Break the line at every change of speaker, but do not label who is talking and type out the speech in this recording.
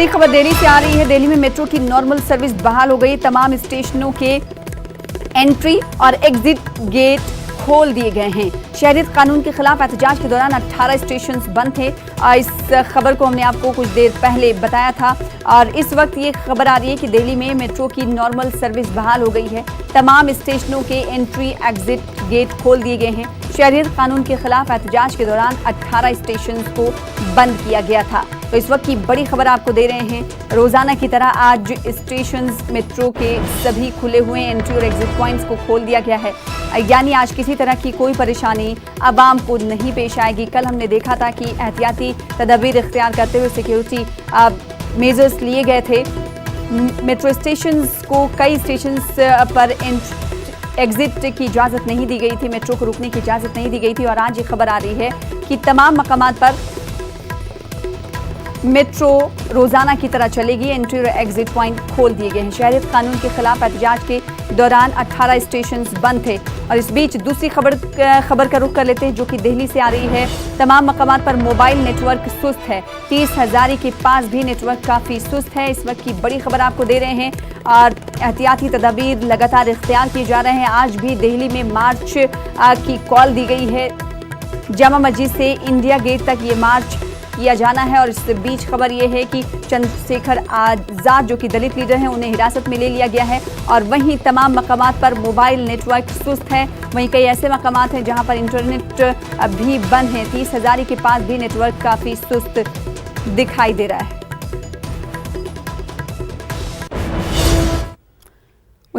बड़ी खबर दिल्ली से आ रही है। दिल्ली में मेट्रो की नॉर्मल सर्विस बहाल हो गई। तमाम स्टेशनों के एंट्री और एग्जिट गेट खोल दिए गए हैं। शहरियत कानून के खिलाफ एहतजाज के दौरान 18 स्टेशन बंद थे। इस खबर को हमने आपको कुछ देर पहले बताया था और इस वक्त ये खबर आ रही है कि दिल्ली में मेट्रो की नॉर्मल सर्विस बहाल हो गई है। तमाम स्टेशनों के एंट्री एग्जिट गेट खोल दिए गए हैं। शहरियत कानून के खिलाफ एहतजाज के दौरान 18 स्टेशन को बंद किया गया था। तो इस वक्त की बड़ी खबर आपको दे रहे हैं। रोजाना की तरह आज स्टेशन मेट्रो के सभी खुले हुए एंट्री और एग्जिट पॉइंट्स को खोल दिया गया है, यानी आज किसी तरह की कोई परेशानी आवाम को नहीं पेश आएगी। कल हमने देखा था कि एहतियाती तदबीर इख्तियार करते हुए सिक्योरिटी मेजर्स लिए गए थे। मेट्रो स्टेशन को कई स्टेशन पर एग्जिट की इजाज़त नहीं दी गई थी, मेट्रो को रुकने की इजाज़त नहीं दी गई थी और आज ये खबर आ रही है कि तमाम मकामात पर मेट्रो रोजाना की तरह चलेगी। एंट्री और एग्जिट पॉइंट खोल दिए गए हैं। शहरियत कानून के खिलाफ एहतजाज के दौरान 18 स्टेशन बंद थे। और इस बीच दूसरी खबर का रुख कर लेते हैं जो कि दिल्ली से आ रही है। तमाम मकामात पर मोबाइल नेटवर्क सुस्त है। 30,000 के पास भी नेटवर्क काफ़ी सुस्त है। इस वक्त की बड़ी खबर आपको दे रहे हैं और एहतियाती तदाबीर लगातार इख्तियार किए जा रहे हैं। आज भी दिल्ली में मार्च की कॉल दी गई है। जामा मस्जिद से इंडिया गेट तक ये मार्च किया जाना है। और इस बीच खबर यह है कि चंद्रशेखर आजाद जो कि दलित लीडर हैं, उन्हें हिरासत में ले लिया गया है। और वहीं तमाम मकामात पर मोबाइल नेटवर्क सुस्त है। वहीं कई ऐसे मकामात हैं जहां पर इंटरनेट भी बंद है। 30,000 के पास भी नेटवर्क काफ़ी सुस्त दिखाई दे रहा है।